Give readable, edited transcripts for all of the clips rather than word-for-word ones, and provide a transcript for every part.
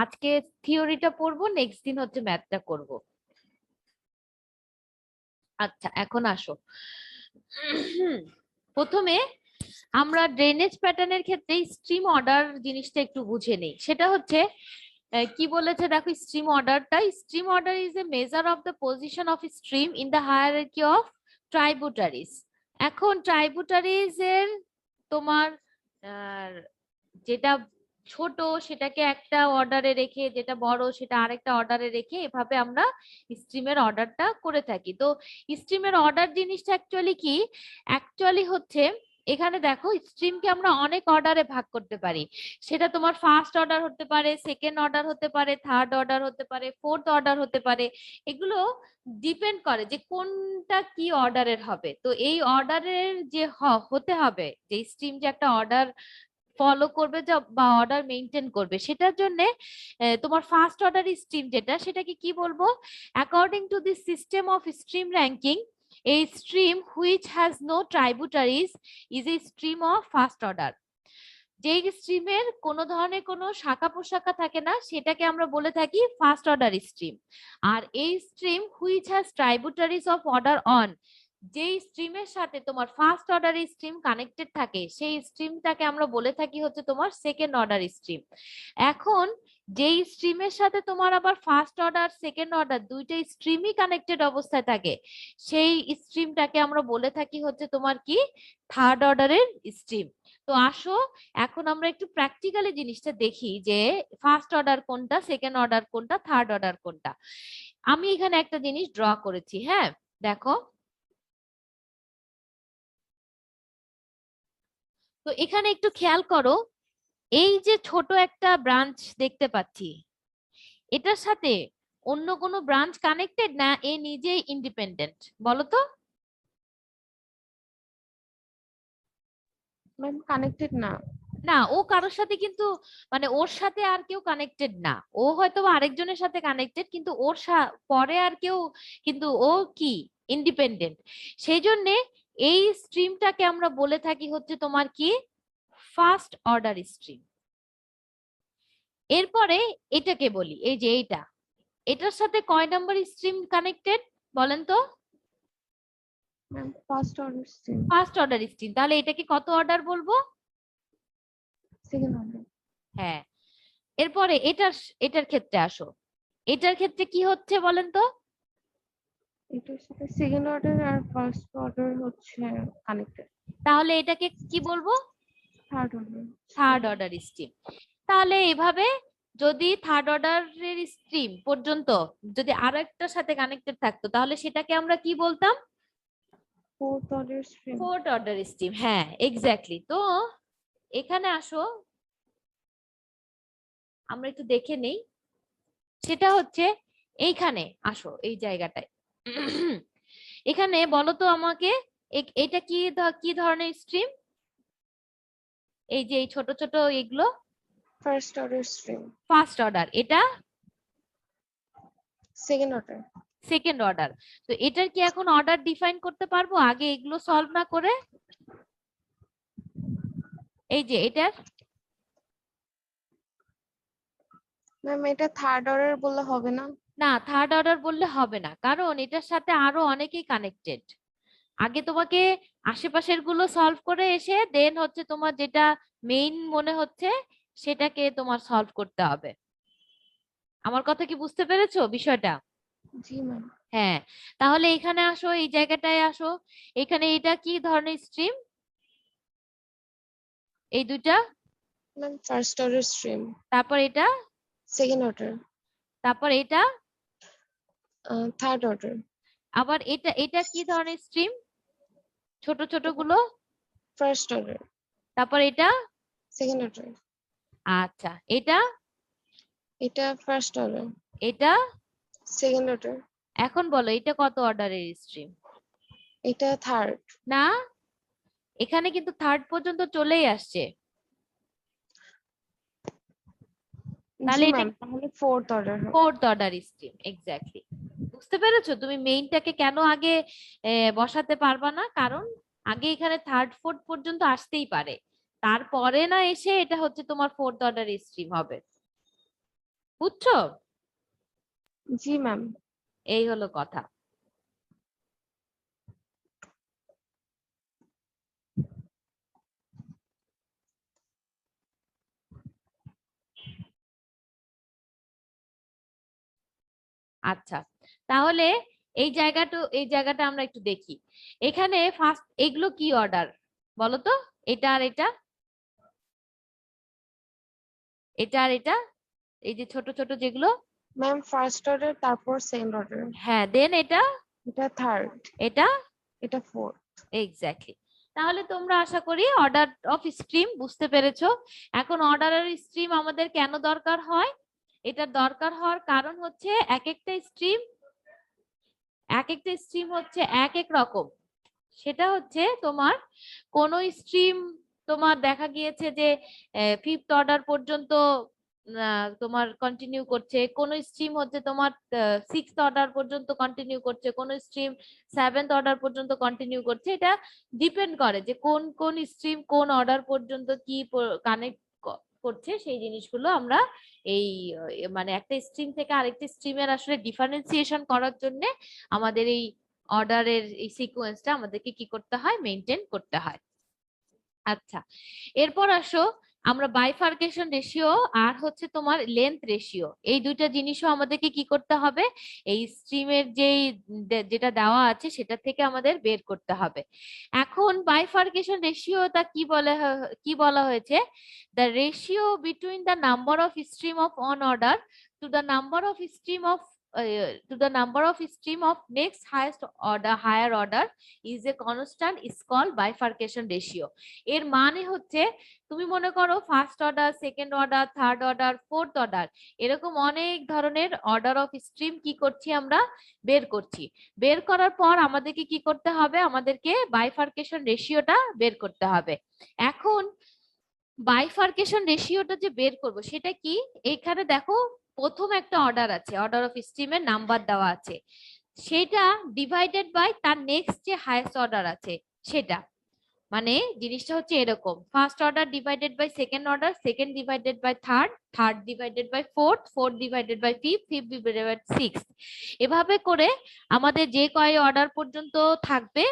আজকে থিওরিটা পড়বো, নেক্সট দিন হচ্ছে ম্যাথটা করব। আচ্ছা, এখন আসো। প্রথমে আমরা ড্রেনেজ প্যাটার্নের ক্ষেত্রে স্ট্রিম অর্ডার জিনিসটা একটু বুঝে নেই। সেটা হচ্ছে কি বলেছে দেখো, stream order is a measure of the position of stream in the hierarchy of tributaries. এখন ট্রাইবুটারিজ এর তোমার আহ, যেটা ছোট সেটাকে একটা অর্ডারে রেখে, যেটা বড় সেটা আরেকটা অর্ডারে রেখে, এভাবে আমরা স্ট্রিমের অর্ডারটা করে থাকি। তো স্ট্রিমের অর্ডার জিনিসটা অ্যাকচুয়ালি কি? অ্যাকচুয়ালি হচ্ছে এখানে দেখো, স্ট্রিমকে আমরা অনেক অর্ডারে ভাগ করতে পারি। সেটা তোমার ফার্স্ট অর্ডার হতে পারে, সেকেন্ড অর্ডার হতে পারে, থার্ড অর্ডার হতে পারে, ফোর্থ অর্ডার হতে পারে। এগুলো ডিপেন্ড করে যে কোনটা কি অর্ডারের হবে। তো এই অর্ডারের যে হতে হবে, যে স্ট্রিম যে একটা অর্ডার ফলো করবে বা অর্ডার মেনটেন করবে, সেটার জন্য তোমার ফার্স্ট অর্ডার স্ট্রিম যেটা, সেটাকে কি বলবো? According to this system of stream ranking, a stream which has no tributaries is a stream of first order. যেই স্ট্রিমের কোনো ধরনের কোনো শাখা প্রশাখা থাকে না, সেটাকে আমরা বলে থাকি ফার্স্ট অর্ডার স্ট্রিম। আর এই stream which has tributaries of order on, যেই স্ট্রিমের সাথে তোমার ফার্স্ট অর্ডার স্ট্রিম কানেক্টেড থাকে, সেই স্ট্রিমটাকে আমরা বলে থাকি হচ্ছে তোমার সেকেন্ড অর্ডার স্ট্রিম। এখন যেই স্ট্রিমের সাথে তোমার আবার ফার্স্ট অর্ডার সেকেন্ড অর্ডার দুইটা স্ট্রিমই কানেক্টেড অবস্থায় থাকে, সেই স্ট্রিমটাকে আমরা বলে থাকি হচ্ছে তোমার কি, থার্ড অর্ডারের স্ট্রিম। তো আসো, এখন আমরা একটু প্র্যাকটিক্যালি জিনিসটা দেখি যে ফার্স্ট অর্ডার কোনটা, সেকেন্ড অর্ডার কোনটা, থার্ড অর্ডার কোনটা। আমি এখানে একটা জিনিস ড্র করেছি, হ্যাঁ দেখো। তো এখানে একটু খেয়াল করো, এই যে ছোট একটা ব্রাঞ্চ দেখতে পাচ্ছি, এটার সাথে অন্য কোনো ব্রাঞ্চ কানেক্টেড না এ নিজেই ইন্ডিপেন্ডেন্ট? বলো তো। ম্যাম কানেক্টেড না। না, ও কারোর সাথে কিন্তু, মানে ওর সাথে আর কেউ কানেক্টেড না। ও হয়তো বা আরেকজনের সাথে কানেক্টেড, কিন্তু ওর পরে আর কেউ, কিন্তু ও কি, ইন্ডিপেন্ডেন্ট। সেই জন্যে এই স্ট্রিমটাকে আমরা বলে থাকি হচ্ছে তোমার কি, ফার্স্ট অর্ডার স্ট্রিম। এরপরে এটাকে বলি, এই যে এইটা, এটার সাথে কয় নাম্বার স্ট্রিম কানেক্টেড বলেন তো? Ma'am first order stream. First order stream. তাহলে এটাকে কত অর্ডার বলবো? Second order. হ্যাঁ। এরপরে এটার এটার ক্ষেত্রে আসো, এটার ক্ষেত্রে কি হচ্ছে বলেন তো? এটার সাথে সেকেন্ড অর্ডার আর ফার্স্ট অর্ডার হচ্ছে কানেক্টেড। তাহলে এটাকে কি বলবো? Third order third stream. Order stream. তাহলে এভাবে যদি থার্ড অর্ডারের স্ট্রিম পর্যন্ত যদি আরো একটার সাথে কানেক্টেড থাকতো, তাহলে সেটাকে আমরা কি বলতাম? Fourth order stream. Fourth order stream. হ্যাঁ, এক্স্যাক্টলি। তো এখানে আসো, আমরা একটু দেখে নেই। সেটা হচ্ছে এইখানে আসো, এই জায়গাটায়। এখানে বলো তো আমাকে, এটা কি কি ধরনের স্ট্রিম? এই যে এই ছোট ছোট এগুলো first order stream. First order, এটা সেকেন্ড অর্ডার। Second order. তো এটার কি এখন অর্ডার ডিফাইন করতে পারবো আগে এগুলো সলভ না করে? এই যে এটার, ম্যাম এটা থার্ড অর্ডার বললে হবে না? না থার্ড অর্ডার বললে হবে না, কারণ এটার সাথে আরো অনেকেই কানেক্টেড। আগে তোমাকে আশেপাশের গুলো সলভ করে এসে দেন হচ্ছে তোমার যেটা মেইন মনে হচ্ছে সেটাকে তোমার সলভ করতে হবে। আমার কথা কি বুঝতে পেরেছো বিষয়টা? জি ম্যাম। হ্যাঁ। তাহলে এখানে আসো, এই জায়গাটায় আসো। এখানে এটা কি ধরনের স্ট্রিম? এই দুইটা। Ma'am first order stream. তারপর এটা। Second order. তারপর এটা। Third order. আবার এটা এটা কি ধরনের স্ট্রিম? ছোট ছোট গুলো। First order. তারপর এটা। Second order. আচ্ছা, এটা। এটা ফার্স্ট অর্ডার। এটা। Second order. এখন বলো এটা কত অর্ডারের স্ট্রিম? এটা থার্ড। না, এখানে কিন্তু থার্ড পর্যন্ত চলেই আসছে। জি তাহলে এটা ম্যাম তাহলে ফোর্থ অর্ডার হবে। Fourth order stream, exactly. বুঝতে পেরেছো তুমি মেইনটাকে কেন আগে বসাতে পারবা না? কারণ আগে এখানে থার্ড ফোর্থ পর্যন্ত আসতেই পারে, তারপরে না এসে এটা হচ্ছে তোমার ফোর্থ অর্ডার স্ট্রিম হবে। বুঝছো? জি ম্যাম। এই হলো কথা। আচ্ছা, তাহলে এই জায়গাটা আমরা একটু দেখি। এখানে ফার্স্ট এগুলো কি অর্ডার বলো তো? এটা আর এটা, এটা আর এটা, এই যে ছোট ছোট যেগুলো। ম্যাম ফার্স্ট অর্ডার, তারপর সেকেন্ড অর্ডার। হ্যাঁ, দেন এটা, এটা থার্ড। এটা এটা ফোর্থ। এক্স্যাক্টলি। তাহলে তোমরা আশা করি অর্ডার অফ স্ট্রিম বুঝতে পেরেছো। এখন অর্ডারের স্ট্রিম আমাদের কেন দরকার হয়? এটা দরকার হওয়ার কারণ হচ্ছে এক একটা স্ট্রিম হচ্ছে এক এক রকম। সেটা হচ্ছে তোমার কোন স্ট্রিম তোমার দেখা গিয়েছে যে ফিফথ অর্ডার পর্যন্ত তোমার কন্টিনিউ করছে, কোন স্ট্রিম হচ্ছে তোমার সিক্সথ অর্ডার পর্যন্ত কন্টিনিউ করছে, কোন স্ট্রিম সেভেন্থ অর্ডার পর্যন্ত কন্টিনিউ করছে। এটা ডিপেন্ড করে যে কোন কোন স্ট্রিম কোন অর্ডার পর্যন্ত কি কানেক্ট করছে। সেই জিনিসগুলো আমরা এই মানে একটা স্ট্রিম থেকে আরেকটা স্ট্রিমের আসলে ডিফারেন্সিয়েশন করার জন্য আমাদের এই অর্ডারের এই সিকোয়েন্সটা আমাদেরকে কি করতে হয়, মেনটেন করতে হয়। আচ্ছা, এরপর আসো আমরা বাইফার্কেশন রেশিও আর হচ্ছে তোমার লেন্থ রেশিও, এই দুইটা জিনিসও আমাদেরকে কি করতে হবে, এই স্ট্রিমের যেই যেটা দেওয়া আছে সেটা থেকে আমাদের বের করতে হবে। এখন বাইফার্কেশন রেশিওটা কি বলা হয়েছে? The ratio between the number of stream of on order to the number of stream of next highest order higher order is a constant is called bifurcation ratio। এর মানে হচ্ছে তুমি মনে করো first order, second order, third order, fourth order, এরকম অনেক ধরনের order of stream কি করছি আমরা, বের করছি। বের করার পর আমাদেরকে কি করতে হবে, আমাদেরকে বাইফার্কেশন রেশিওটা বের করতে হবে। এখন বাইফার্কেশন রেশিওটা যে বের করব সেটা কি, এখানে দেখো প্রথম একটা অর্ডার আছে, অর্ডার অফ স্ট্রিমের নাম্বার দেওয়া আছে, সেটা ডিভাইডেড বাই তার নেক্সট যে হাইয়েস্ট অর্ডার আছে সেটা। মানে জিনিসটা হচ্ছে এরকম, first order divided by second order, second divided by third, third divided by fourth, fourth divided by fifth, fifth divided by six. এভাবে করে আমাদের যে কয় অর্ডার পর্যন্ত থাকবে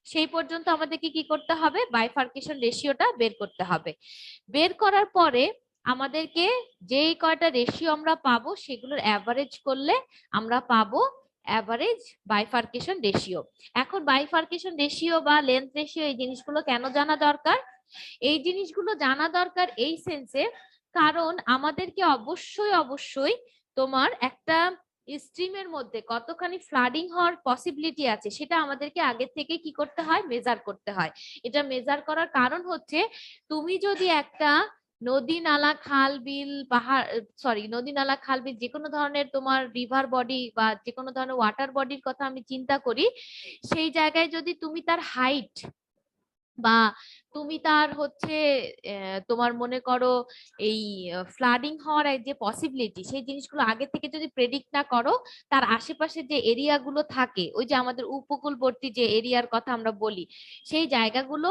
সেই পর্যন্ত আমাদেরকে কি করতে হবে, বাইফার্কেশন রেশিওটা বের করতে হবে। বের করার পরে আমাদেরকে যেই কয়টা রেশিও আমরা পাবো সেগুলোর অ্যাভারেজ করলে আমরা পাবো অ্যাভারেজ বাইফার্কেশন রেশিও। এখন বাইফার্কেশন রেশিও বা লেন্থ রেশিও এই জিনিসগুলো কেন জানা দরকার? এই জিনিসগুলো জানা দরকার এই সেন্সে, কারণ আমাদেরকে অবশ্যই অবশ্যই তোমার একটা স্ট্রিমের মধ্যে কতখানি ফ্লাডিং হওয়ার পসিবিলিটি আছে সেটা আমাদেরকে আগে থেকে কি করতে হয়, মেজার করতে হয়। এটা মেজার করার কারণ হচ্ছে তুমি যদি একটা নদী নালা খাল বিল পাহাড়, সরি নদী নালা খাল বিল যে কোনো ধরনের তোমার রিভার বডি বা যে কোনো ধরনের ওয়াটার বডির কথা আমি চিন্তা করি, সেই জায়গায় যদি তুমি তার হাইট বা তুমি তার হচ্ছে তোমার মনে করো এই ফ্লাডিং হওয়ার যে পসিবিলিটি সেই জিনিসগুলো আগে থেকে যদি প্রেডিক্ট না করো, তার আশেপাশে যে এরিয়াগুলো থাকে, ওই যে আমাদের উপকূলবর্তী যে এরিয়ার কথা আমরা বলি, সেই জায়গাগুলো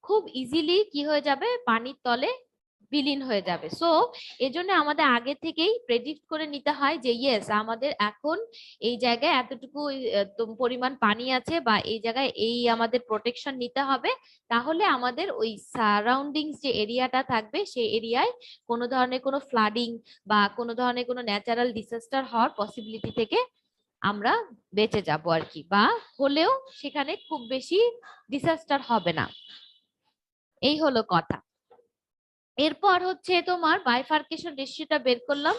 খুব ইজিলি কি হয়ে যাবে, পানির তলে বিলীন হয়ে যাবে। সো এজন্য আমাদের আগে থেকেই প্রেডিক্ট করে নিতে হয় যে ইয়েস আমাদের এখন এই জায়গায় এতটুকু পরিমাণ পানি আছে বা এই জায়গায় এই আমাদের প্রোটেকশন নিতে হবে। তাহলে আমাদের ওই সারাউন্ডিংস যে এরিয়াটা থাকবে সেই এরিয়ায় কোনো ধরনের কোনো ফ্লাডিং বা কোনো ধরনের কোনো ন্যাচারাল ডিসাস্টার হওয়ার পসিবিলিটি থেকে আমরা বেঁচে যাব আর কি, বা হলেও সেখানে খুব বেশি ডিসাস্টার হবে না। এই হলো কথা। এরপর হচ্ছে তোমার বাইফার্কেশন রেশিওটা বের করলাম।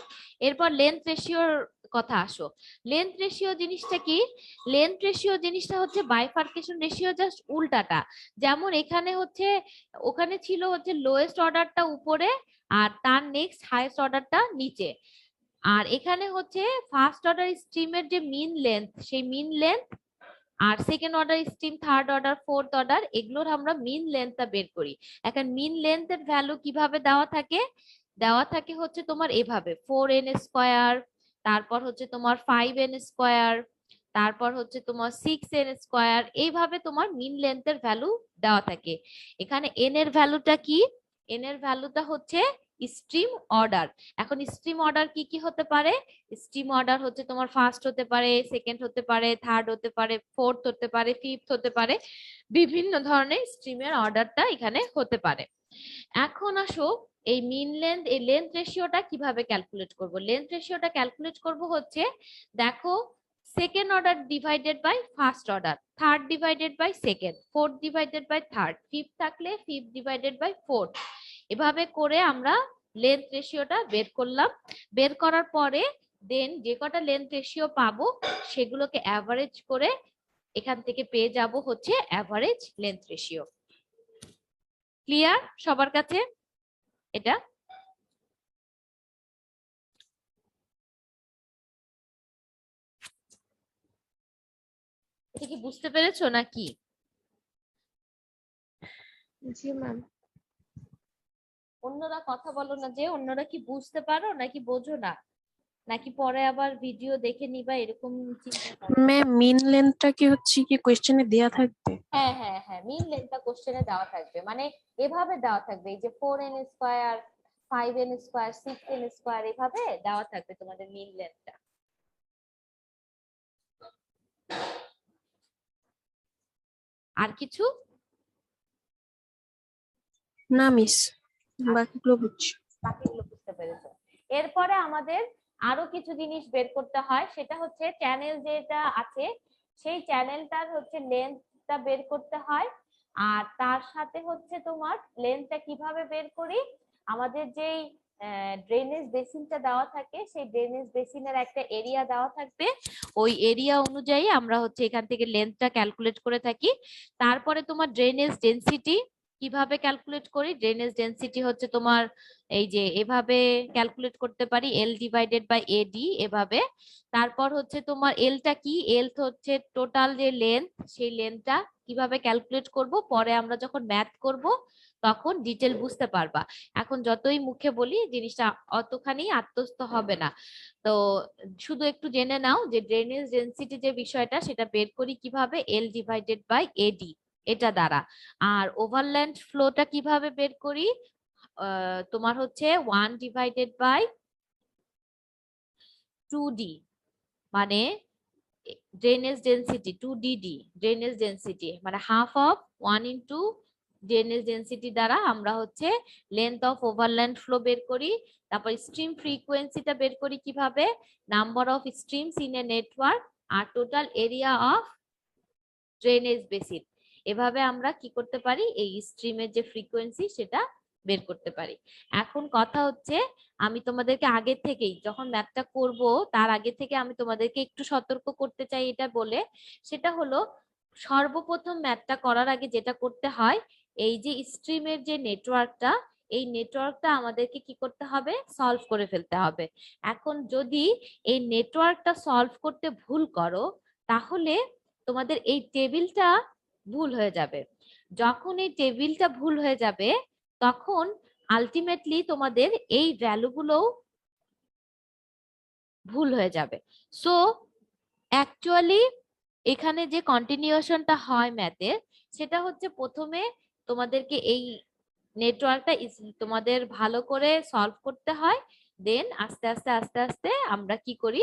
এরপর লেন্থ রেশিওর কথা আসো। লেন্থ রেশিও জিনিসটা কি? লেন্থ রেশিও জিনিসটা হচ্ছে বাইফার্কেশন রেশিও জাস্ট উল্টাটা। যেমন এখানে হচ্ছে ওখানে ছিল হচ্ছে লোয়েস্ট অর্ডারটা উপরে আর তার নেক্সট হাইয়েস্ট অর্ডারটা নিচে, আর এখানে হচ্ছে ফার্স্ট অর্ডার স্ট্রিমের যে মিন লেন্থ সেই মিন লেন্থ, আর second order stream, third order, fourth order, এগুলোর আমরা মিন লেন্থটা বের করি। এখন মিন লেন্থের ভ্যালু কিভাবে দেওয়া থাকে? দেওয়া থাকে হচ্ছে তোমার এভাবে 4n স্কোয়ার, তারপর হচ্ছে তোমার 5n স্কোয়ার, তারপর হচ্ছে তোমার 6n স্কোয়ার, এইভাবে তোমার মিন লেন্থের ভ্যালু দেওয়া থাকে। এখানে n এর ভ্যালুটা কি? n এর ভ্যালুটা হচ্ছে স্ট্রিম অর্ডার। এখন স্ট্রিম অর্ডার কি কি হতে পারে? স্ট্রিম অর্ডার হচ্ছে তোমার ফার্স্ট হতে পারে, সেকেন্ড হতে পারে, থার্ড হতে পারে, ফোর্থ হতে পারে, ফিফথ হতে পারে, বিভিন্ন ধরনের স্ট্রিমের অর্ডারটা এখানে হতে পারে। এখন আসো এই মিন লেন্থ, এই লেন্থ রেশিওটা কিভাবে ক্যালকুলেট করব? লেন্থ রেশিওটা ক্যালকুলেট করব হচ্ছে, দেখো, second order divided by first order, third divided by second, fourth divided by third, fifth থাকলে ফিফথ ডিভাইডেড বাই ফোর্থ, এভাবে করে আমরা লেন্থ রেশিওটা বের করলাম। বের করার পরে দেন যে কটা লেন্থ রেশিও পাবো সেগুলোকে অ্যাভারেজ করে এখান থেকে পেয়ে যাব হচ্ছে অ্যাভারেজ লেন্থ রেশিও। ক্লিয়ার সবার কাছে এটা? এটা কি বুঝতে পেরেছো নাকি? জি ম্যাম। অন্যরা কথা বলো না যে, অন্যরা কি বুঝতে পারো নাকি বোঝো না, নাকি পরে আবার ভিডিও দেখে নিবা এরকম চিন্তা করো? ম্যাম মিন লেন্থটা কি হচ্ছে কি কোশ্চেনে দেয়া থাকবে? হ্যাঁ হ্যাঁ হ্যাঁ, মিন লেন্থটা কোশ্চেনে দেওয়া থাকবে, মানে এভাবে দেওয়া থাকবে, এই যে 4n square, 5n square, 6n square, এভাবে দেওয়া থাকবে তোমাদের মিন লেন্থটা। আর কিছু? না মিস, বাকিগুলো বুঝছি। বাকিগুলো বুঝতে পেরেছো? এরপরে আমাদের আরো কিছু জিনিস বের করতে হয়, সেটা হচ্ছে চ্যানেল যেটা আছে সেই চ্যানেলটার হচ্ছে লেন্থটা বের করতে হয়। আর তার সাথে হচ্ছে তোমার লেন্থটা কিভাবে বের করি, আমাদের যেই ড্রেনেজ বেসিনটা দেওয়া থাকে সেই ড্রেনেজ বেসিনের একটা এরিয়া দেওয়া থাকবে, ওই এরিয়া অনুযায়ী আমরা হচ্ছে এখান থেকে লেন্থটা ক্যালকুলেট করে থাকি। তারপরে তোমার ড্রেনেজ ডেনসিটি কিভাবে ক্যালকুলেট করি? ড্রেনেজ ডেনসিটি হচ্ছে তোমার এই যে এভাবে ক্যালকুলেট করতে পারি, এল ডিভাইডেড বাই এডি, এভাবে। তারপর হচ্ছে তোমার এলটা কি? এল হচ্ছে টোটাল যে লেন্থ, সেই লেন্থটা কিভাবে ক্যালকুলেট করব পরে আমরা যখন ম্যাথ করব তখন ডিটেল বুঝতে পারবা। এখন যতই মুখে বলি জিনিসটা অতখানি আত্মস্থ হবে না। তো শুধু একটু জেনে নাও যে ড্রেনেজ ডেনসিটি যে বিষয়টা সেটা বের করি কিভাবে, এল ডিভাইডেড বাই এডি, এটা দ্বারা। আর ওভারল্যান্ড ফ্লোটা কিভাবে বের করি? তোমার হচ্ছে 1/2D, মানে drainage density 2DD, drainage density মানে হাফ অফ 1 * ড্রেনেজ ডেনসিটি দ্বারা আমরা হচ্ছে লেন্থ অফ ওভারল্যান্ড ফ্লো বের করি। তারপর স্ট্রিম ফ্রিকোয়েন্সিটা বের করি কিভাবে, number of streams in a network আর total area of drainage basin. এভাবে আমরা কি করতে পারি, এই স্ট্রিমের যে ফ্রিকোয়েন্সি সেটা বের করতে পারি। এখন কথা হচ্ছে, আমি তোমাদেরকে আগে থেকেই যখন ম্যাথটা করব তার আগে থেকে আমি তোমাদেরকে একটু সতর্ক করতে চাই এটা বলে, সেটা হলো সর্বপ্রথম ম্যাথটা করার আগে যেটা করতে হয়, এই যে স্ট্রিমের যে নেটওয়ার্কটা, এই নেটওয়ার্কটা আমাদেরকে কি করতে হবে, সলভ করে ফেলতে হবে। এখন যদি এই নেটওয়ার্কটা সলভ করতে ভুল করো তাহলে তোমাদের এই টেবিলটা ভুল হয়ে যাবে। যখন এই টেবিলটা ভুল হয়ে যাবে তখন আলটিমেটলি তোমাদের এই ভ্যালুগুলো ভুল হয়ে যাবে। সো অ্যাকচুয়ালি এখানে যে কন্টিনিউশনটা হয় ম্যাথের, সেটা হচ্ছে প্রথমে তোমাদেরকে এই নেটওয়ার্কটা তোমাদের ভালো করে সলভ করতে হয়, দেন আস্তে আস্তে আস্তে আস্তে আমরা কি করি,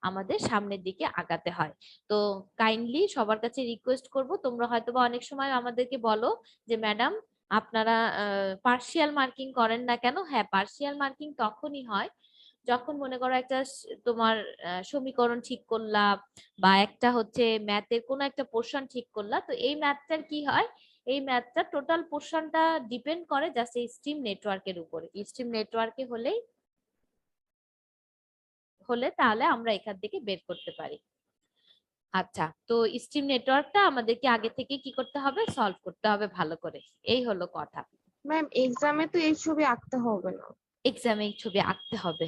আমাদের সামনের দিকে আগাতে হয়। তো কাইন্ডলি সবার কাছে রিকোয়েস্ট করব, তোমরা হয়তোবা অনেক সময় আমাদেরকে বলো যে ম্যাডাম আপনারা পার্শিয়াল মার্কিং করেন না কেন? হ্যাঁ, পার্শিয়াল মার্কিং তখনই হয় যখন মনে করো একটা তোমার সমীকরণ ঠিক করলা বা একটা হচ্ছে ম্যাথের কোনো একটা পোর্শন ঠিক করলা, তো এই ম্যাথটার কি হয়, এই ম্যাথটা টোটাল পোর্শনটা ডিপেন্ড করে জাস্ট এই স্ট্রিম নেটওয়ার্কের উপরে। স্ট্রিম নেটওয়ার্কে হলে তাহলে আমরা এখান থেকে বের করতে পারি। আচ্ছা, তো স্ট্রিম নেটওয়ার্কটা আমাদেরকে আগে থেকে কি করতে হবে, সলভ করতে হবে ভালো করে, এই হলো কথা। ম্যাম এক্সামে তো এই ছবি আঁকতে হবে না। এক্সামে এই ছবি আঁকতে হবে।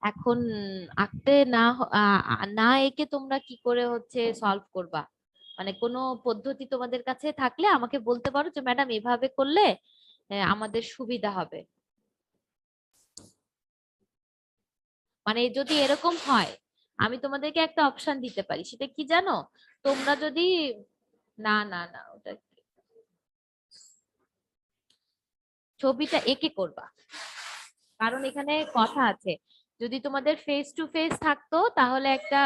এখন আঁকতে না এঁকে তোমরা কি করে হচ্ছে সলভ করবা? মানে কোনো পদ্ধতি তোমাদের কাছে থাকলে আমাকে বলতে পারো যে ম্যাডাম এভাবে করলে আমাদের সুবিধা হবে। মানে যদি এরকম হয় আমি তোমাদেরকে একটা অপশন দিতে পারি, সেটা কি জানো? তোমরা যদি না না না ওটা ছবিটা এঁকে করবা, কারণ এখানে কথা আছে। যদি তোমাদের ফেস টু ফেস থাকতো তাহলে একটা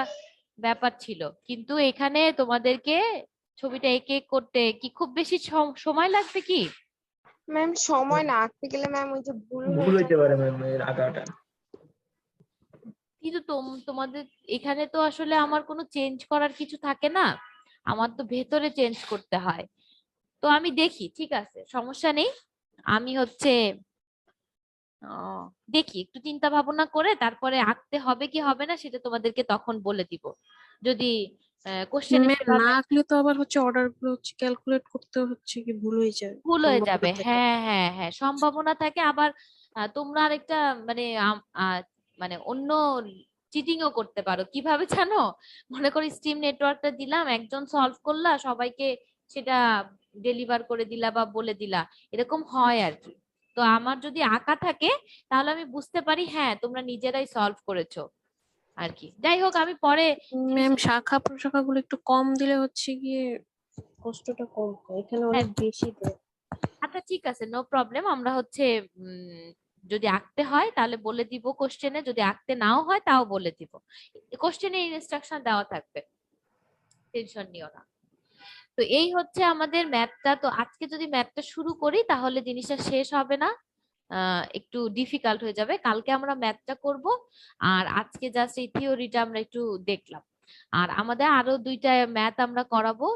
ব্যাপার ছিল, কিন্তু এখানে তোমাদেরকে ছবিটা এঁকে করতে কি খুব বেশি সময় লাগবে কি? ম্যাম সময় না আঁকতে গেলে ম্যাম ওই যে ভুল ভুল হয়ে হইতে যায়। পারে ম্যাম এর আঁকাটা। কিন্তু তোমাদের এখানে তো আসলে আমার কোনো চেঞ্জ করার কিছু থাকে না, আমার তো ভেতরে চেঞ্জ করতে হয়। তো আমি দেখি, ঠিক আছে, সমস্যা নেই। আমি হচ্ছে দেখি একটু চিন্তা ভাবনা করে তারপরে আঁকতে হবে কি হবে না সেটা তোমাদেরকে তখন বলে দিব। যদি কোশ্চেনে ম্যাম না সেভাবে আঁকলে তো আবার হচ্ছে অর্ডার গুলো হচ্ছে ক্যালকুলেট করতে হচ্ছে কি ভুল হয়ে যায় ভুল হয়ে অন্য যাবে, কোনো থেকে। হ্যাঁ হ্যাঁ হ্যাঁ, সম্ভাবনা থাকে। আবার তোমরা আরেকটা মানে মানে অন্য চিটিংও করতে পারো। কিভাবে জানো? মনে করি স্টিম নেটওয়ার্কটা দিলাম, একজন সলভ করলা, সবাইকে সেটা ডেলিভার করে দিলা বা বলে দিলা, এরকম হয় আর কি। তো আমার যদি আঁকা থাকে তাহলে আমি বুঝতে পারি হ্যাঁ তোমরা নিজেরাই সলভ করেছো আর কি। যাই হোক, আমি পরে ম্যাম জিনিসটা শাখা প্রশাখা গুলো একটু কম দিলে হচ্ছে গিয়ে কষ্টটা কম হয়, এখানে হ্যাঁ, অনেক বেশি দেয়। আচ্ছা ঠিক আছে, নো প্রবলেম। আমরা হচ্ছে যদি আঁকতে হয় তাহলে বলে দিব কোশ্চেনে, যদি আঁকতে নাও হয় তাও বলে দিব। কোশ্চেনে ইনস্ট্রাকশন দেওয়া থাকবে, টেনশন নিও না। তো এই হচ্ছে আমাদের ম্যাথটা। তো আজকে যদি ম্যাথটা শুরু করি তাহলে জিনিসটা শেষ হবে না, একটু ডিফিকাল্ট হয়ে যাবে। কালকে আমরা ম্যাথটা করব, আর আজকে জাস্ট এই থিওরিটা আমরা একটু দেখলাম। আর আমাদের আরো দুইটা ম্যাথ আমরা করাবো।